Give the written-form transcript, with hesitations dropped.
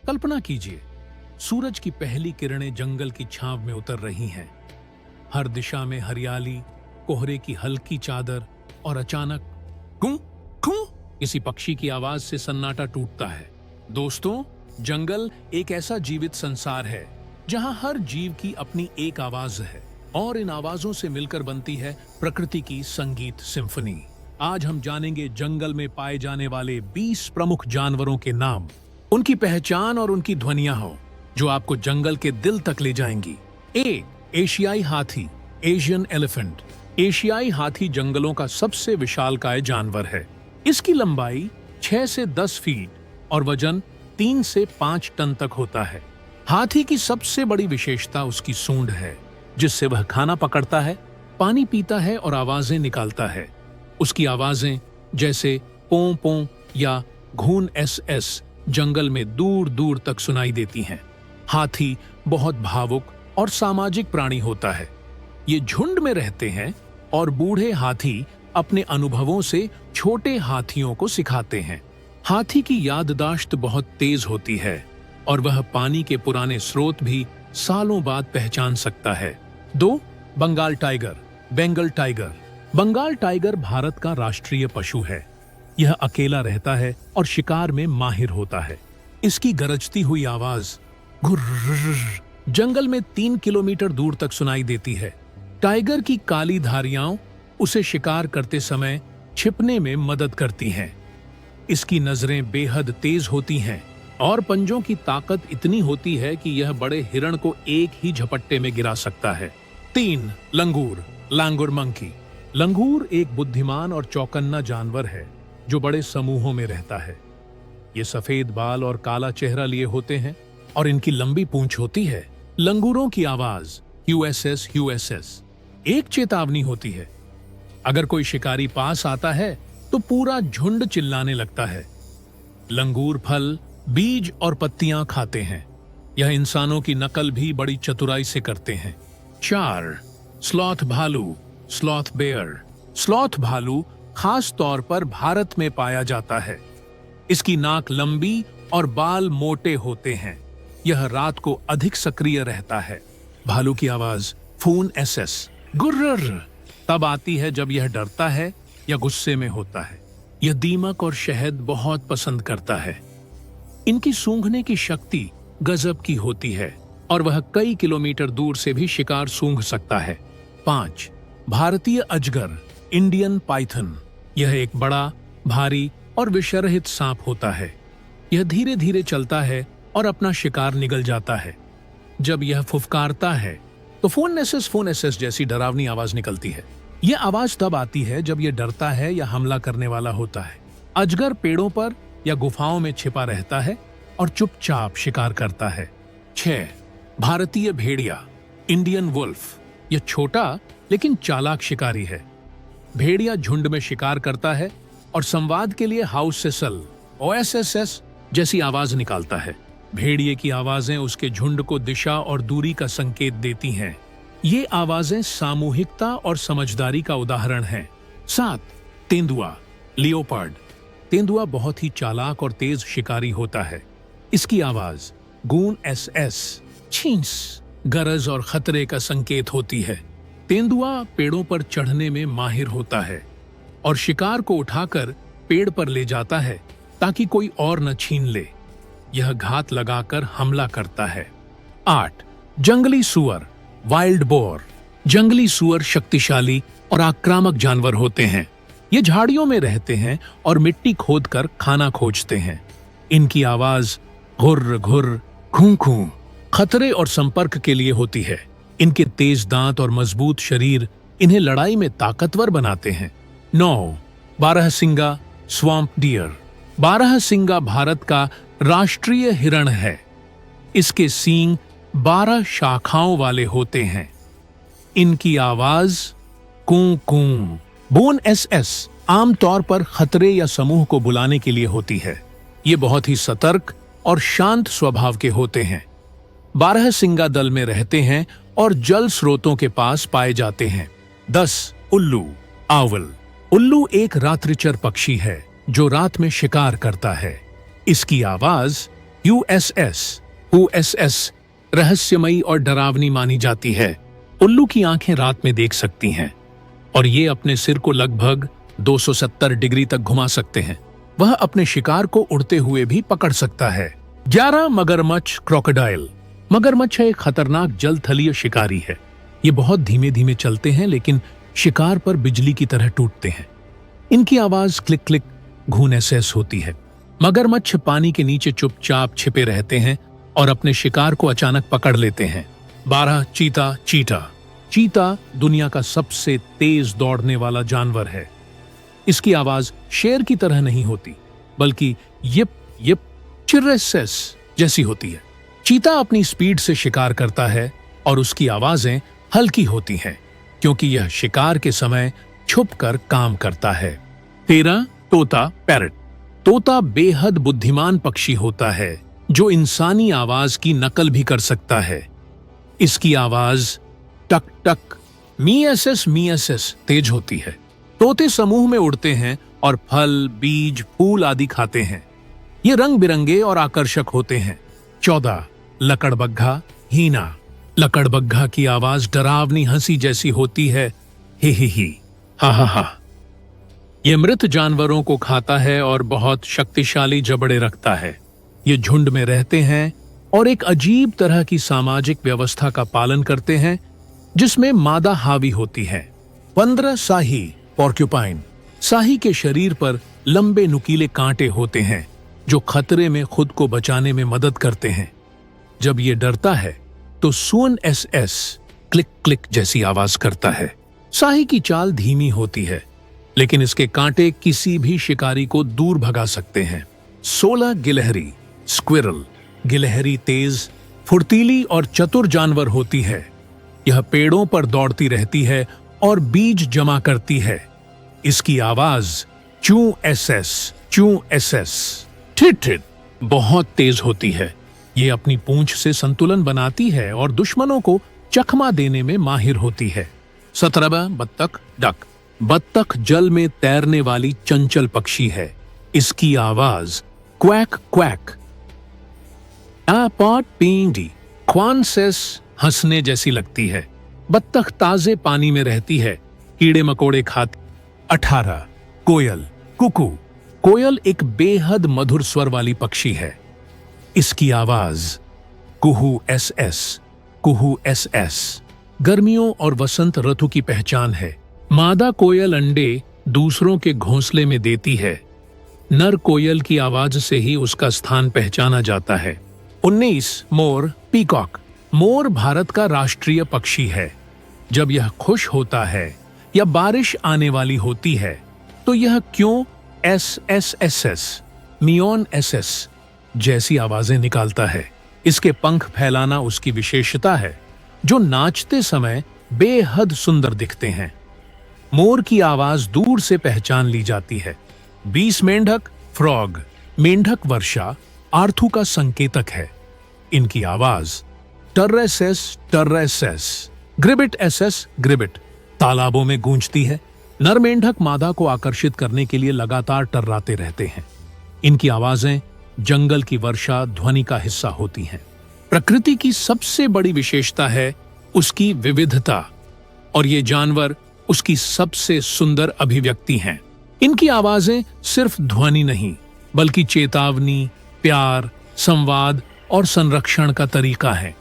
कल्पना कीजिए, सूरज की पहली किरणें जंगल की छांव में उतर रही हैं। हर दिशा में हरियाली, कोहरे की हल्की चादर और अचानक कूं कूं किसी पक्षी की आवाज से सन्नाटा टूटता है। दोस्तों, जंगल एक ऐसा जीवित संसार है जहां हर जीव की अपनी एक आवाज है और इन आवाजों से मिलकर बनती है प्रकृति की संगीत सिम्फनी। आज हम जानेंगे जंगल में पाए जाने वाले 20 प्रमुख जानवरों के नाम, उनकी पहचान और उनकी ध्वनियां हो जो आपको जंगल के दिल तक ले जाएंगी। 1. एशियाई हाथी, एशियन एलिफेंट। एशियाई हाथी जंगलों का सबसे विशालकाय जानवर है। इसकी लंबाई 6 से 10 फीट और वजन 3 से 5 टन तक होता है। हाथी की सबसे बड़ी विशेषता उसकी सूंड है, जिससे वह खाना पकड़ता है, पानी पीता है और आवाजें निकालता है। उसकी आवाजें जैसे पों पों या घून एस एस जंगल में दूर दूर तक सुनाई देती हैं। हाथी बहुत भावुक और सामाजिक प्राणी होता है। ये झुंड में रहते हैं और बूढ़े हाथी अपने अनुभवों से छोटे हाथियों को सिखाते हैं। हाथी की याददाश्त बहुत तेज होती है और वह पानी के पुराने स्रोत भी सालों बाद पहचान सकता है। 2. Bengal tiger, Bengal tiger. Bengal tiger Bharat का राष्ट्रीय पशु है। यह अकेला रहता है और शिकार में माहिर होता है। इसकी गरजती हुई आवाज घुर्र जंगल में 3 किलोमीटर दूर तक सुनाई देती है। टाइगर की काली धारियां उसे शिकार करते समय छिपने में मदद करती हैं। इसकी नजरें बेहद तेज होती हैं और पंजों की ताकत इतनी होती है कि यह बड़े हिरण को एक ही झपट्टे में गिरा सकता है। 3. लंगूर, लैंगुर मंकी। लंगूर एक बुद्धिमान और चौकन्ना जानवर है जो बड़े समूहों में रहता है। ये सफेद बाल और काला चेहरा लिए होते हैं और इनकी लंबी पूंछ होती है। लंगूरों की आवाज यूएसएस यूएसएस एक चेतावनी होती है। अगर कोई शिकारी पास आता है तो पूरा झुंड चिल्लाने लगता है। लंगूर फल, बीज और पत्तियां खाते हैं। यह इंसानों की नकल भी बड़ी चतुराई से करते हैं। 4. स्लॉथ भालू, स्लॉथ बेयर। स्लॉथ भालू खास तौर पर भारत में पाया जाता है। इसकी नाक लंबी और बाल मोटे होते हैं। यह रात को अधिक सक्रिय रहता है। भालू की आवाज फून एसएस गुर्र तब आती है जब यह डरता है या गुस्से में होता है। यह दीमक और शहद बहुत पसंद करता है। इनकी सूंघने की शक्ति गजब की होती है और वह कई किलोमीटर दूर से भी शिकार सूंघ सकता है। 5. भारतीय अजगर, इंडियन पाइथन। यह एक बड़ा, भारी और विषरहित सांप होता है। यह धीरे धीरे चलता है और अपना शिकार निगल जाता है। जब यह फुफकारता है तो फोन एसएस जैसी डरावनी आवाज निकलती है। यह आवाज तब आती है जब यह डरता है या हमला करने वाला होता है। अजगर पेड़ों पर या गुफाओं में छिपा रहता है और चुपचाप शिकार करता है। 6. भारतीय भेड़िया, इंडियन वुल्फ। यह छोटा लेकिन चालाक शिकारी है। भेड़िया झुंड में शिकार करता है और संवाद के लिए हाउस सेसल ओएसएसएस जैसी आवाज निकालता है। भेड़िए की आवाजें उसके झुंड को दिशा और दूरी का संकेत देती हैं। ये आवाजें सामूहिकता और समझदारी का उदाहरण हैं। 7. तेंदुआ, लियोपार्ड। तेंदुआ बहुत ही चालाक और तेज शिकारी होता है। इसकी आवाज गून एसएस छींस गरज और खतरे का संकेत होती है। तेंदुआ पेड़ों पर चढ़ने में माहिर होता है और शिकार को उठाकर पेड़ पर ले जाता है ताकि कोई और न छीन ले। यह घात लगाकर हमला करता है। 8. जंगली सुअर, वाइल्ड बोर। जंगली सुअर शक्तिशाली और आक्रामक जानवर होते हैं। ये झाड़ियों में रहते हैं और मिट्टी खोदकर खाना खोजते हैं। इनकी आवाज घुर्र घुर्र खूं खूं खतरे और संपर्क के लिए होती है। इनके तेज दांत और मजबूत शरीर इन्हें लड़ाई में ताकतवर बनाते हैं। 9. बारहसिंगा, स्वैम्प डियर। बारहसिंगा भारत का राष्ट्रीय हिरण है। इसके सींग 12 शाखाओं वाले होते हैं। इनकी आवाज कूं कूं बोन एसएस आमतौर पर खतरे या समूह को बुलाने के लिए होती है। ये बहुत ही सतर्क और शांत स्वभाव के होते हैं। बारहसिंगा दल में रहते हैं और जल स्रोतों के पास पाए जाते हैं। 10. उल्लू, आउल। उल्लू एक रात्रिचर पक्षी है जो रात में शिकार करता है। इसकी आवाज यूएसएस रहस्यमयी और डरावनी मानी जाती है। उल्लू की आंखें रात में देख सकती हैं और ये अपने सिर को लगभग 270 डिग्री तक घुमा सकते हैं। वह अपने शिकार को उड़ते हुए भी पकड़ सकता है। 11 मगरमच्छ क्रोकोडाइल। मगरमच्छ एक खतरनाक जलथलीय शिकारी है। ये बहुत धीमे धीमे चलते हैं लेकिन शिकार पर बिजली की तरह टूटते हैं। इनकी आवाज क्लिक क्लिक घून-एस-एस होती है। मगरमच्छ पानी के नीचे चुपचाप छिपे रहते हैं और अपने शिकार को अचानक पकड़ लेते हैं। 12 चीता दुनिया का सबसे तेज दौड़ने वाला जानवर है। इसकी आवाज शेर की तरह नहीं होती बल्कि यिप यिप चिर्रेसेस जैसी होती है। चीता अपनी स्पीड से शिकार करता है और उसकी आवाजें हल्की होती हैं क्योंकि यह शिकार के समय छुपकर काम करता है। 13 तोता पैरट। तोता बेहद बुद्धिमान पक्षी होता है जो इंसानी आवाज की नकल भी कर सकता है। इसकी आवाज टक टक मी-एस-एस तेज होती है। तोते समूह में उड़ते हैं और फल, बीज, फूल आदि खाते हैं। ये रंग बिरंगे और आकर्षक होते हैं। 14 लकड़बग्घा हीना। लकड़बग्घा की आवाज डरावनी हंसी जैसी होती है। ही हा हा हा। ये मृत जानवरों को खाता है और बहुत शक्तिशाली जबड़े रखता है। ये झुंड में रहते हैं और एक अजीब तरह की सामाजिक व्यवस्था का पालन करते हैं जिसमें मादा हावी होती है। 15 शाही पोर्क्यूपाइन। शाही के शरीर पर लंबे नुकीले कांटे होते हैं जो खतरे में खुद को बचाने में मदद करते हैं। जब ये डरता है तो सून-एस-एस क्लिक क्लिक जैसी आवाज करता है। शाही की चाल धीमी होती है लेकिन इसके कांटे किसी भी शिकारी को दूर भगा सकते हैं। 16 गिलहरी स्क्विरल। गिलहरी तेज, फुर्तीली और चतुर जानवर होती है। यह पेड़ों पर दौड़ती रहती है और बीज जमा करती है। इसकी आवाज चू-एस-एस ठिठ बहुत तेज होती है। ये अपनी पूंछ से संतुलन बनाती है और दुश्मनों को चकमा देने में माहिर होती है। 17 बत्तख डक। बत्तख जल में तैरने वाली चंचल पक्षी है। इसकी आवाज क्वैक क्वैक क्वान-सेस हंसने जैसी लगती है। बत्तख ताजे पानी में रहती है, कीड़े मकोड़े खाती। 18 कोयल कुकू। कोयल एक बेहद मधुर स्वर वाली पक्षी है। इसकी आवाज कुहू-एस-एस गर्मियों और वसंत ऋतु की पहचान है। मादा कोयल अंडे दूसरों के घोंसले में देती है। नर कोयल की आवाज से ही उसका स्थान पहचाना जाता है। 19 मोर पीकॉक। मोर भारत का राष्ट्रीय पक्षी है। जब यह खुश होता है या बारिश आने वाली होती है तो यह क्यों एस मियोन एस जैसी आवाजें निकालता है। इसके पंख फैलाना उसकी विशेषता है जो नाचते समय बेहद सुंदर दिखते हैं। मोर की आवाज दूर से पहचान ली जाती है। 20 मेंढक फ्रॉग। मेंढक वर्षा आर्थू का संकेतक है। इनकी आवाज टर्रेसेस ग्रिबिट तालाबों में गूंजती है। नर मेंढक मादा को आकर्षित करने के लिए लगातार टर्राते रहते हैं। इनकी आवाजें जंगल की वर्षा ध्वनि का हिस्सा होती हैं। प्रकृति की सबसे बड़ी विशेषता है उसकी विविधता और ये जानवर उसकी सबसे सुंदर अभिव्यक्ति हैं। इनकी आवाजें सिर्फ ध्वनि नहीं बल्कि चेतावनी, प्यार, संवाद और संरक्षण का तरीका है।